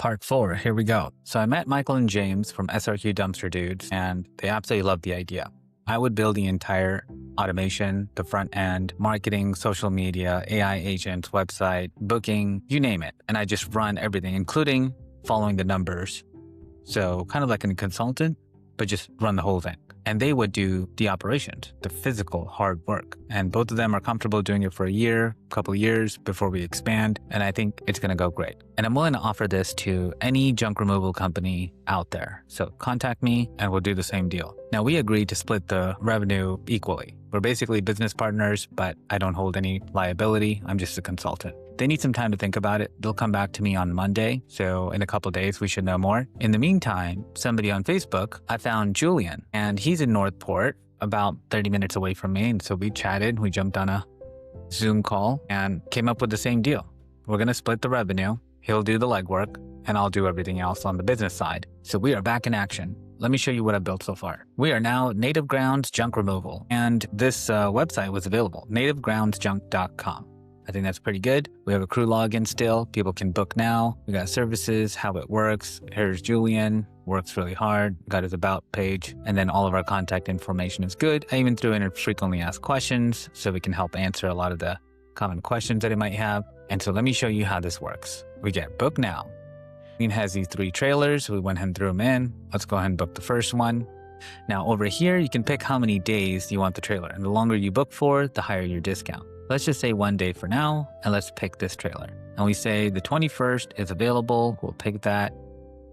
Part 4, here we go. So I met Michael and James from SRQ Dumpster dudes, and they absolutely loved the idea. I would build the entire automation, the front end, marketing, social media, AI agents, website, booking, you name it. And I just run everything, including following the numbers. So kind of like a consultant, but just run the whole thing. And they would do the operations, the physical hard work. And both of them are comfortable doing it for a year, couple of years before we expand. And I think it's going to go great. And I'm willing to offer this to any junk removal company out there. So contact me and we'll do the same deal. Now we agreed to split the revenue equally. We're basically business partners, but I don't hold any liability. I'm just a consultant. They need some time to think about it. They'll come back to me on Monday. So in a couple of days, we should know more. In the meantime, somebody on Facebook, I found Julian, and he's in Northport, about 30 minutes away from me. And so we chatted, we jumped on a Zoom call and came up with the same deal. We're going to split the revenue. He'll do the legwork and I'll do everything else on the business side. So we are back in action. Let me show you what I've built so far. We are now Native Grounds Junk Removal. And this website was available, nativegroundsjunk.com. I think that's pretty good. We have a crew login still. People can book now. We got services, how it works. Here's Julian, works really hard. Got his about page. And then all of our contact information is good. I even threw in frequently asked questions so we can help answer a lot of the common questions that he might have. And so let me show you how this works. We get book now. It has these 3 trailers. We went ahead and threw them in. Let's go ahead and book the first one. Now over here, you can pick how many days you want the trailer. And the longer you book for, the higher your discount. Let's just say 1 day for now, and let's pick this trailer. And we say the 21st is available. We'll pick that.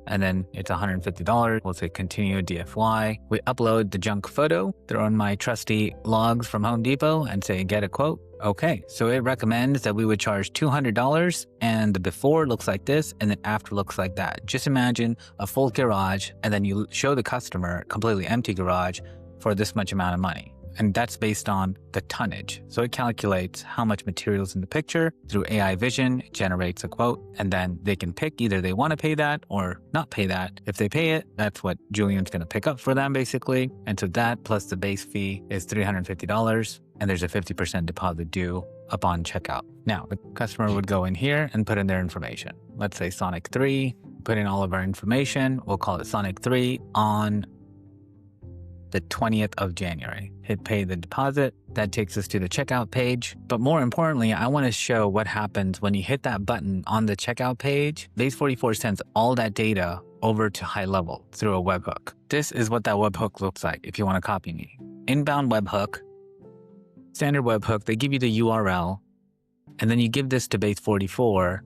And then it's $150. We'll say continue DFY. We upload the junk photo, throw in my trusty logs from Home Depot and say get a quote. Okay, so it recommends that we would charge $200 and the before looks like this and then after looks like that. Just imagine a full garage and then you show the customer completely empty garage for this much amount of money. And that's based on the tonnage. So it calculates how much material is in the picture. Through AI vision, it generates a quote, and then they can pick either they want to pay that or not pay that. If they pay it, that's what Julian's going to pick up for them, basically. And so that plus the base fee is $350, and there's a 50% deposit due upon checkout. Now, the customer would go in here and put in their information. Let's say Sonic 3, put in all of our information. We'll call it Sonic 3 on the 20th of January. Hit pay the deposit. That takes us to the checkout page. But more importantly, I want to show what happens when you hit that button on the checkout page. Base44 sends all that data over to HighLevel through a webhook. This is what that webhook looks like if you want to copy me. Inbound webhook, standard webhook, they give you the URL, and then you give this to Base44,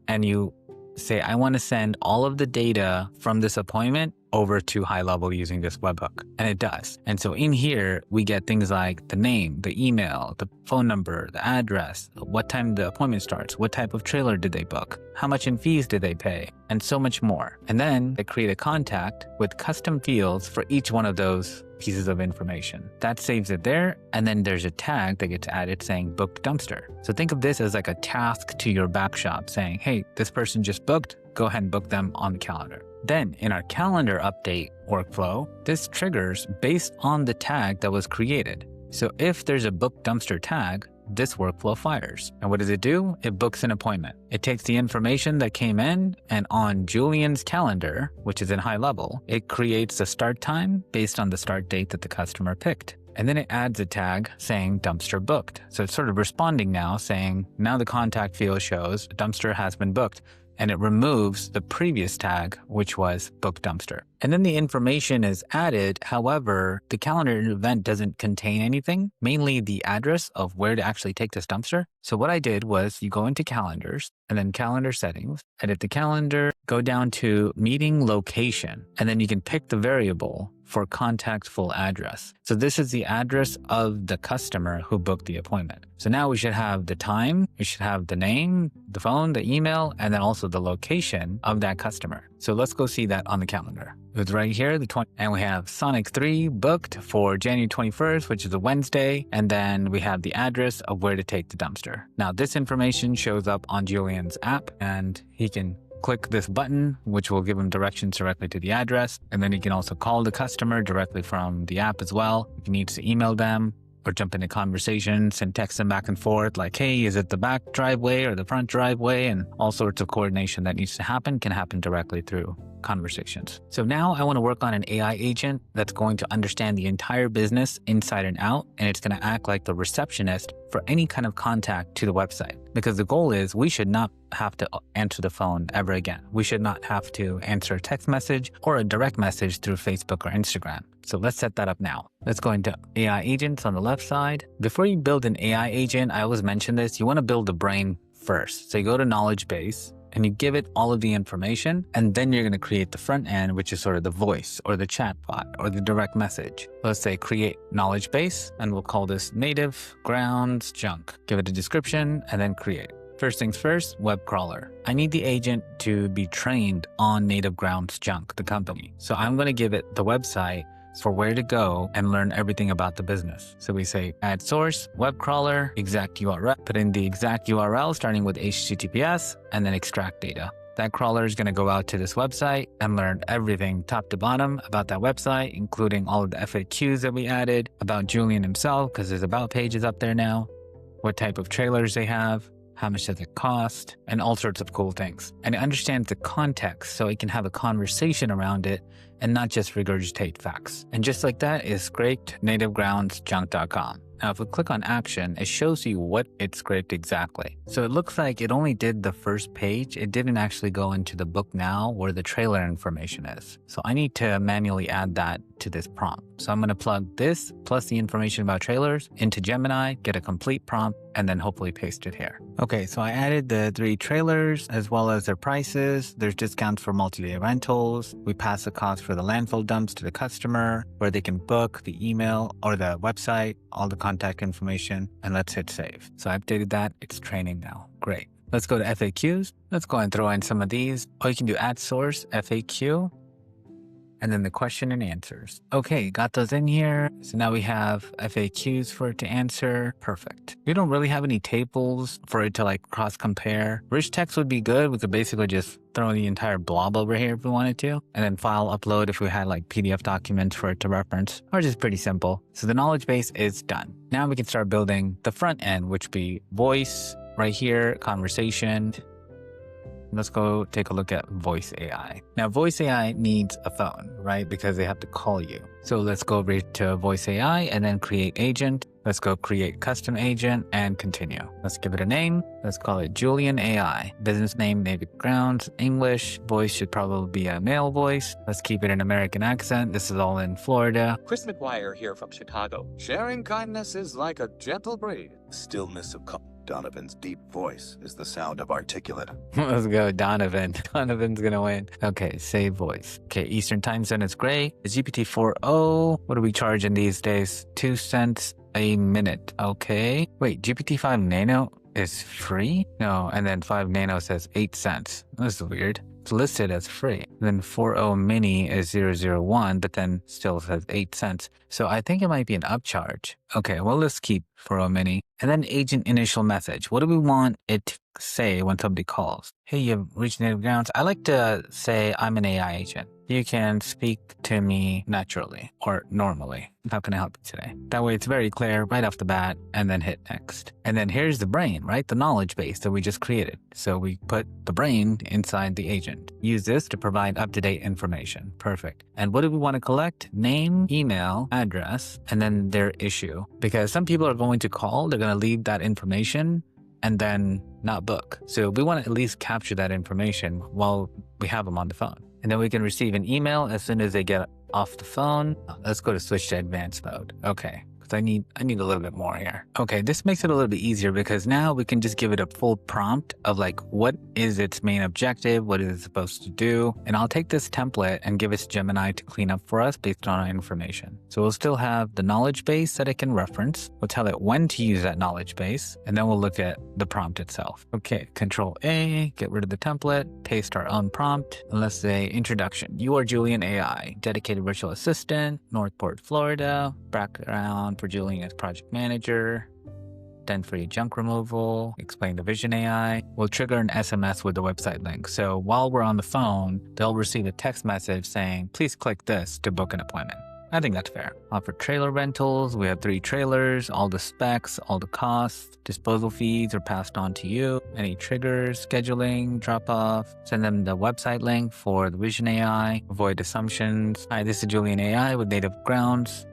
and you say, I want to send all of the data from this appointment over to HighLevel using this webhook. And it does. And so in here, we get things like the name, the email, the phone number, the address, what time the appointment starts, what type of trailer did they book, how much in fees did they pay, and so much more. And then they create a contact with custom fields for each one of those pieces of information. That saves it there. And then there's a tag that gets added saying booked dumpster. So think of this as like a task to your back shop saying, hey, this person just booked, go ahead and book them on the calendar. Then in our calendar update workflow, this triggers based on the tag that was created. So if there's a book dumpster tag, this workflow fires. And what does it do? It books an appointment. It takes the information that came in and on Julian's calendar, which is in HighLevel, it creates a start time based on the start date that the customer picked. And then it adds a tag saying dumpster booked. So it's sort of responding now saying, now the contact field shows dumpster has been booked. And it removes the previous tag, which was book dumpster. And then the information is added. However, the calendar event doesn't contain anything, mainly the address of where to actually take this dumpster. So what I did was you go into calendars and then calendar settings, edit the calendar, go down to meeting location, and then you can pick the variable for contact full address. So this is the address of the customer who booked the appointment. So now we should have the time, we should have the name, the phone, the email, and then also the location of that customer. So let's go see that on the calendar. It's right here, and we have Sonic 3 booked for January 21st, which is a Wednesday. And then we have the address of where to take the dumpster. Now this information shows up on Julian's app and he can click this button, which will give him directions directly to the address. And then he can also call the customer directly from the app as well. If he needs to email them, or jump into conversations and text them back and forth like, hey, is it the back driveway or the front driveway? And all sorts of coordination that needs to happen can happen directly through conversations. So now I want to work on an AI agent that's going to understand the entire business inside and out, and it's going to act like the receptionist for any kind of contact to the website. Because the goal is we should not have to answer the phone ever again. We should not have to answer a text message or a direct message through Facebook or Instagram. So let's set that up now. Let's go into AI agents on the left side. Before you build an AI agent, I always mention this, you want to build the brain first. So you go to knowledge base and you give it all of the information, and then you're going to create the front end, which is sort of the voice or the chatbot or the direct message. Let's say create knowledge base, and we'll call this native grounds junk. Give it a description and then create. First things first, web crawler. I need the agent to be trained on native grounds junk, the company. So I'm going to give it the website for where to go and learn everything about the business. So we say add source, web crawler, exact URL, put in the exact URL starting with HTTPS, and then extract data. That crawler is going to go out to this website and learn everything top to bottom about that website, including all of the FAQs that we added, about Julian himself, because there's about pages up there now, what type of trailers they have, how much does it cost, and all sorts of cool things. And it understands the context so it can have a conversation around it and not just regurgitate facts. And just like that is scraped nativegroundsjunk.com. Now, if we click on action, it shows you what it scraped exactly. So it looks like it only did the first page. It didn't actually go into the book now where the trailer information is. So I need to manually add that to this prompt. So I'm going to plug this plus the information about trailers into Gemini, get a complete prompt, and then hopefully paste it here. Okay, so I added the 3 trailers as well as their prices. There's discounts for multi-day rentals. We pass the cost for the landfill dumps to the customer, where they can book the email or the website, all the contact information, and let's hit save. So I updated that. It's training now. Great. Let's go to FAQs. Let's go and throw in some of these. Or you can do add source, FAQ, and then the question and answers. Okay, got those in here. So now we have FAQs for it to answer. Perfect. We don't really have any tables for it to like cross compare. Rich text would be good. We could basically just throw the entire blob over here if we wanted to, and then file upload if we had like PDF documents for it to reference, or just pretty simple. So the knowledge base is done. Now we can start building the front end, which would be voice right here, conversation. Let's go take a look at voice AI. Now, voice AI needs a phone, right? Because they have to call you. So let's go over to voice AI and then create agent. Let's go create custom agent and continue. Let's give it a name. Let's call it Julian AI. Business name, native grounds, English. Voice should probably be a male voice. Let's keep it an American accent. This is all in Florida. Chris McGuire here from Chicago. Sharing kindness is like a gentle breeze. Stillness of Donovan's deep voice is the sound of articulate. Let's go, Donovan. Donovan's gonna win. Okay, save voice. Okay, Eastern time zone is gray. The GPT-4o, what are we charging these days? 2 cents a minute. Okay. Wait, GPT-5 Nano is free? No, and then 5 Nano says 8 cents. This is weird. It's listed as free. Then 4.0 mini is 001, but then still says 8 cents. So I think it might be an upcharge. Okay, well, let's keep 4.0 mini. And then agent initial message. What do we want it to say when somebody calls? Hey, you've reached native grounds. I like to say I'm an AI agent. You can speak to me naturally or normally. How can I help you today? That way it's very clear right off the bat, and then hit next. And then here's the brain, right? The knowledge base that we just created. So we put the brain inside the agent. Use this to provide up-to-date information. Perfect. And what do we want to collect? Name, email, address, and then their issue. Because some people are going to call, they're going to leave that information and then not book. So we want to at least capture that information while we have them on the phone. And then we can receive an email as soon as they get off the phone. Let's go to switch to advanced mode. Okay, because I need a little bit more here. Okay, this makes it a little bit easier because now we can just give it a full prompt of like, what is its main objective? What is it supposed to do? And I'll take this template and give it to Gemini to clean up for us based on our information. So we'll still have the knowledge base that it can reference. We'll tell it when to use that knowledge base, and then we'll look at the prompt itself. Okay, Control A, get rid of the template, paste our own prompt, and let's say introduction. You are Julian AI, dedicated virtual assistant, Northport, Florida, background for Julian as project manager, then free junk removal, explain the vision AI. We'll trigger an SMS with the website link. So while we're on the phone, they'll receive a text message saying, please click this to book an appointment. I think that's fair. Offer trailer rentals. We have 3 trailers, all the specs, all the costs, disposal fees are passed on to you. Any triggers, scheduling, drop off, send them the website link for the Vision AI, avoid assumptions. Hi, this is Julian AI with native grounds.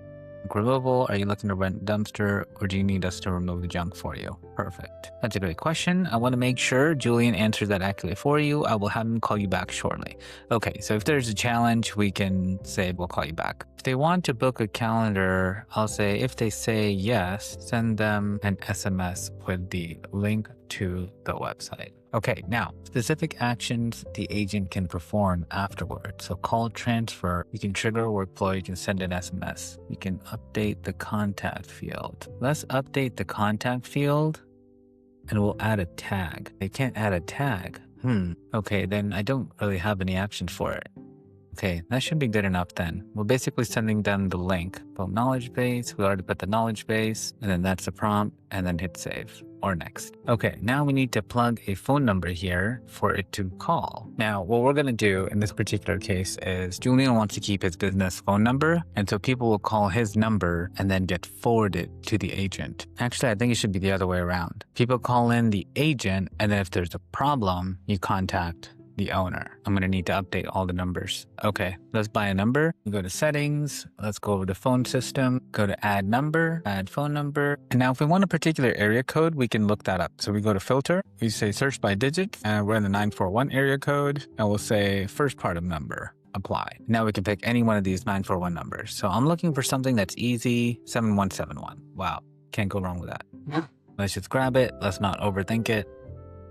Removal, are you looking to rent a dumpster or do you need us to remove the junk for you? Perfect. That's a great question. I want to make sure Julian answers that accurately for you. I will have him call you back shortly. Okay, so if there's a challenge, we can say we'll call you back. If they want to book a calendar, I'll say if they say yes, send them an SMS with the link to the website. Okay, now, specific actions the agent can perform afterward. So call transfer, you can trigger a workflow, you can send an SMS. You can update the contact field. Let's update the contact field and we'll add a tag. They can't add a tag. Okay, then I don't really have any action for it. Okay, that should be good enough then. We're basically sending them the link. Build knowledge base, we already put the knowledge base, and then that's the prompt, and then hit save or next. Okay, now we need to plug a phone number here for it to call. Now, what we're gonna do in this particular case is Julian wants to keep his business phone number, and so people will call his number and then get forwarded to the agent. Actually, I think it should be the other way around. People call in the agent, and then if there's a problem, you contact the owner. I'm gonna need to update all the numbers. Okay, let's buy a number. We go to settings. Let's go over to phone system. Go to add number, add phone number. And now if we want a particular area code, we can look that up. So we go to filter. We say search by digits, and we're in the 941 area code. And we'll say first part of number. Apply. Now we can pick any one of these 941 numbers. So I'm looking for something that's easy. 7171. Wow, can't go wrong with that. Let's just grab it. Let's not overthink it.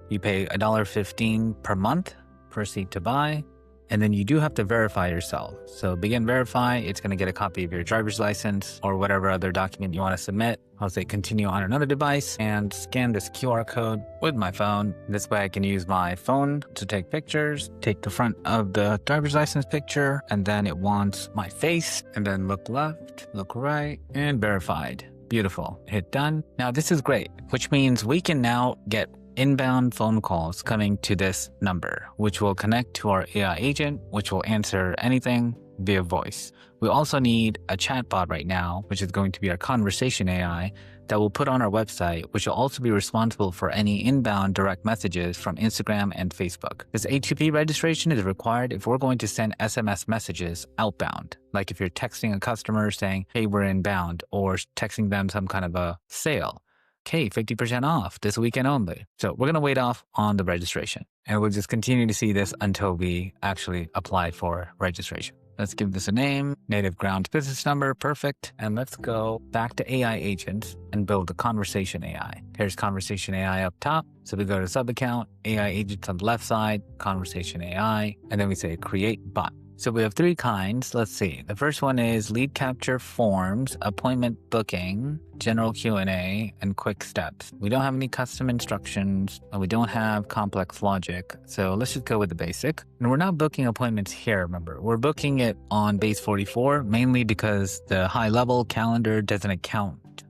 You pay $1.15 per month. Proceed to buy, and then you do have to verify yourself. So begin verify, it's going to get a copy of your driver's license or whatever other document you want to submit. I'll say continue on another device and scan this QR code with my phone. This way I can use my phone to take pictures, take the front of the driver's license picture, and then it wants my face, and then look left, look right, and verified. Beautiful. Hit done. Now this is great, which means we can now get inbound phone calls coming to this number, which will connect to our AI agent, which will answer anything via voice. We also need a chatbot right now, which is going to be our conversation AI that we'll put on our website, which will also be responsible for any inbound direct messages from Instagram and Facebook. This A2P registration is required if we're going to send SMS messages outbound, like if you're texting a customer saying, hey, we're inbound, or texting them some kind of a sale. Okay, 50% off this weekend only. So we're going to wait off on the registration, and we'll just continue to see this until we actually apply for registration. Let's give this a name, native grounds business number, perfect. And let's go back to AI agents and build the conversation AI. Here's conversation AI up top. So we go to sub account, AI agents on the left side, conversation AI, and then we say create bot. So we have 3 kinds. Let's see. The first one is lead capture forms, appointment booking, general Q&A, and quick steps. We don't have any custom instructions, and we don't have complex logic. So let's just go with the basic. And we're not booking appointments here, remember. We're booking it on base 44, mainly because the high-level calendar doesn't account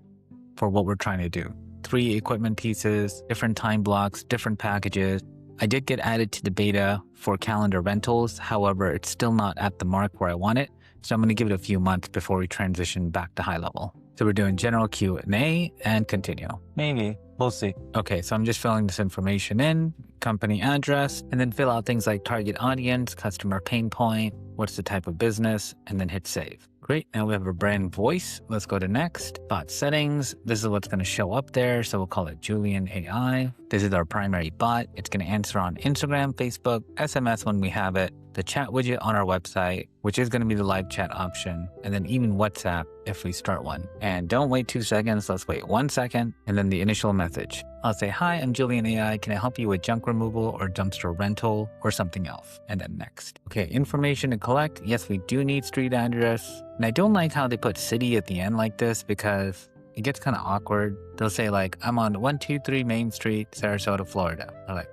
for what we're trying to do. 3 equipment pieces, different time blocks, different packages. I did get added to the beta for calendar rentals. However, it's still not at the mark where I want it. So I'm going to give it a few months before we transition back to high level. So we're doing general Q&A and continue. Maybe. We'll see. Okay, so I'm just filling this information in, company address, and then fill out things like target audience, customer pain point, what's the type of business, and then hit save. Great, now we have a brand voice. Let's go to next. Bot settings. This is what's going to show up there. So we'll call it Julian AI. This is our primary bot. It's going to answer on Instagram, Facebook, SMS when we have it, the chat widget on our website, which is going to be the live chat option, and then even WhatsApp if we start one. And don't wait 2 seconds. Let's wait 1 second, and then the initial message. I'll say, hi, I'm Julian AI. Can I help you with junk removal or dumpster rental or something else? And then next. Okay, information to collect. Yes, we do need street address. And I don't like how they put city at the end like this because it gets kind of awkward. They'll say like, I'm on 123 Main Street, Sarasota, Florida. I'm like,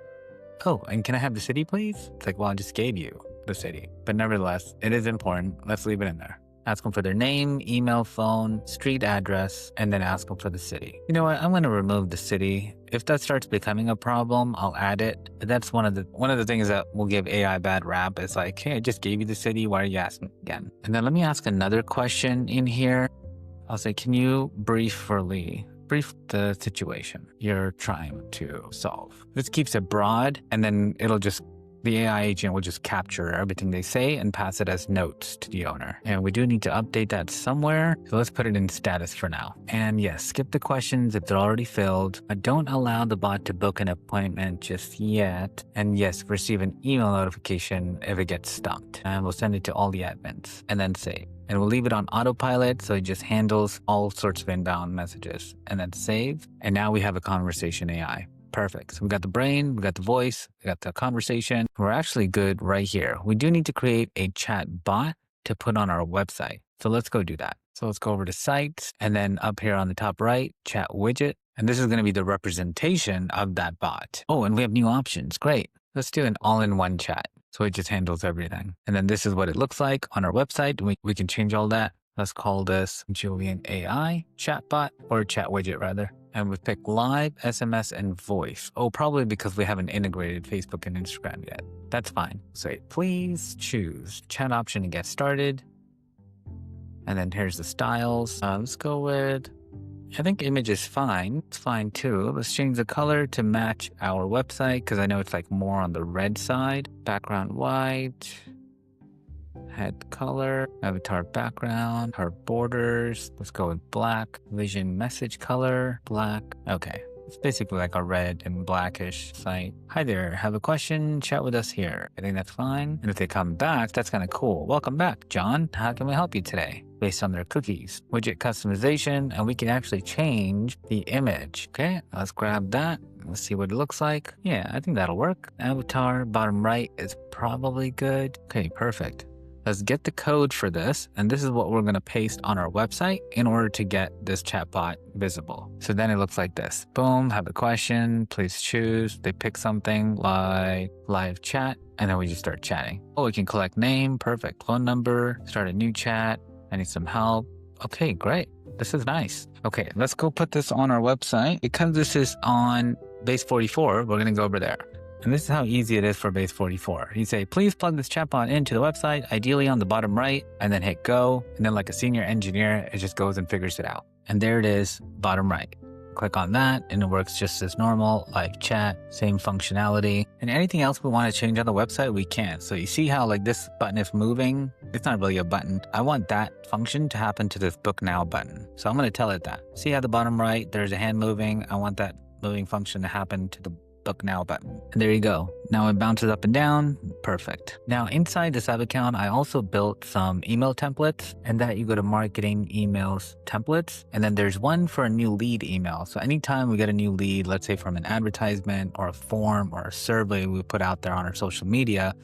oh, and can I have the city, please? It's like, well, I just gave you the city. But nevertheless, it is important. Let's leave it in there. Ask them for their name, email, phone, street address, and then ask them for the city. You know what? I'm going to remove the city. If that starts becoming a problem, I'll add it. But that's one of the things that will give AI a bad rap. Is like, hey, I just gave you the city. Why are you asking again? And then let me ask another question in here. I'll say, can you brief the situation you're trying to solve. This keeps it broad, and then the AI agent will just capture everything they say and pass it as notes to the owner. And we do need to update that somewhere. So let's put it in status for now. And yes, skip the questions if they're already filled. But don't allow the bot to book an appointment just yet. And yes, receive an email notification if it gets stumped. And we'll send it to all the admins and then save. And we'll leave it on autopilot so it just handles all sorts of inbound messages. And then save. And now we have a conversation AI. Perfect. So we got the brain, we got the voice, we got the conversation. We're actually good right here. We do need to create a chat bot to put on our website. So let's go do that. So let's go over to sites, and then up here on the top right, chat widget. And this is going to be the representation of that bot. Oh, and we have new options. Great. Let's do an all-in-one chat. So it just handles everything. And then this is what it looks like on our website. We can change all that. Let's call this Julian AI chatbot, or chat widget rather. And we pick live, SMS, and voice. Oh, probably because we haven't integrated Facebook and Instagram yet. That's fine. Say, please choose chat option to get started. And then here's the styles. Let's go with, I think image is fine. It's fine too. Let's change the color to match our website because I know it's like more on the red side. Background white. Head color, avatar background, her borders. Let's go with black. Vision message color, black. Okay. It's basically like a red and blackish site. Hi there, have a question? Chat with us here. I think that's fine. And if they come back, that's kind of cool. Welcome back, John. How can we help you today? Based on their cookies. Widget customization, and we can actually change the image. Okay, let's grab that. Let's see what it looks like. Yeah, I think that'll work. Avatar, bottom right is probably good. Okay, perfect. Let's get the code for this, and this is what we're going to paste on our website in order to get this chatbot visible. So then it looks like this. Boom, have a question, please choose. They pick something like live chat, and then we just start chatting. Oh, we can collect name, perfect. Phone number, start a new chat. I need some help. Okay, great. This is nice. Okay, let's go put this on our website. Because this is on base 44, we're going to go over there. And this is how easy it is for base 44. You say, please plug this chatbot into the website, ideally on the bottom right, and then hit go. And then like a senior engineer, it just goes and figures it out. And there it is, bottom right. Click on that and it works just as normal, like chat, same functionality. And anything else we want to change on the website, we can. So you see how like this button is moving? It's not really a button. I want that function to happen to this book now button. So I'm going to tell it that. See how the bottom right, there's a hand moving. I want that moving function to happen to the book now button. And there you go. Now it bounces up and down. Perfect. Now inside the sub account, I also built some email templates, and that you go to marketing emails templates. And then there's one for a new lead email. So anytime we get a new lead, let's say from an advertisement or a form or a survey we put out there on our social media,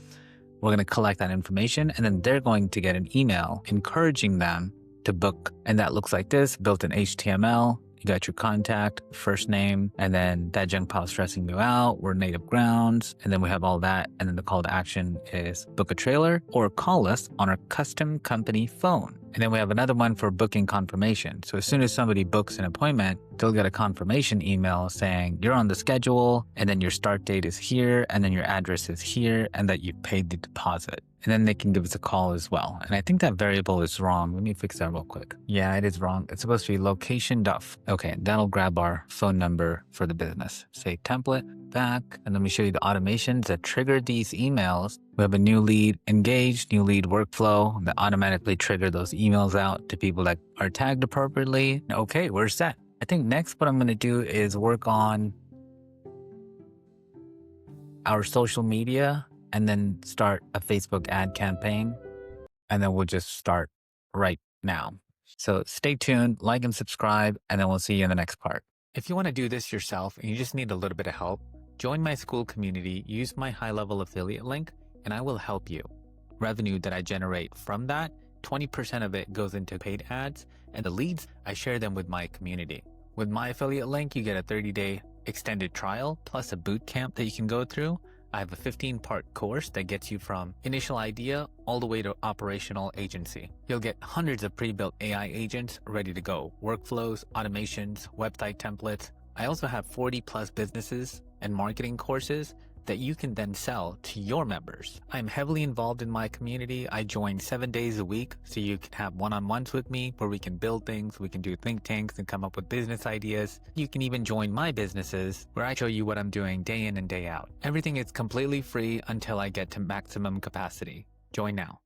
we're going to collect that information, and then they're going to get an email encouraging them to book. And that looks like this, built in HTML. You got your contact, first name, and then that junk pile stressing you out. We're native grounds, and then we have all that. And then the call to action is book a trailer or call us on our custom company phone. And then we have another one for booking confirmation. So as soon as somebody books an appointment, they'll get a confirmation email saying you're on the schedule, and then your start date is here, and then your address is here, and that you've paid the deposit. And then they can give us a call as well. And I think that variable is wrong. Let me fix that real quick. Yeah, it is wrong. It's supposed to be location.f. Okay, that'll grab our phone number for the business. Say template, back, and let me show you the automations that trigger these emails. We have a new lead engaged, new lead workflow that automatically trigger those emails out to people that are tagged appropriately. Okay, we're set. I think next what I'm going to do is work on our social media and then start a Facebook ad campaign. And then we'll just start right now. So stay tuned, like and subscribe, and then we'll see you in the next part. If you want to do this yourself and you just need a little bit of help, join my Skool community, use my high-level affiliate link, and I will help you. Revenue that I generate from that, 20% of it goes into paid ads, and the leads, I share them with my community. With my affiliate link, you get a 30-day extended trial, plus a bootcamp that you can go through. I have a 15-part course that gets you from initial idea all the way to operational agency. You'll get hundreds of pre-built AI agents ready to go, workflows, automations, website templates. I also have 40 plus businesses and marketing courses that you can then sell to your members. I'm heavily involved in my community. I join 7 days a week so you can have one-on-ones with me where we can build things, we can do think tanks and come up with business ideas. You can even join my businesses where I show you what I'm doing day in and day out. Everything is completely free until I get to maximum capacity. Join now.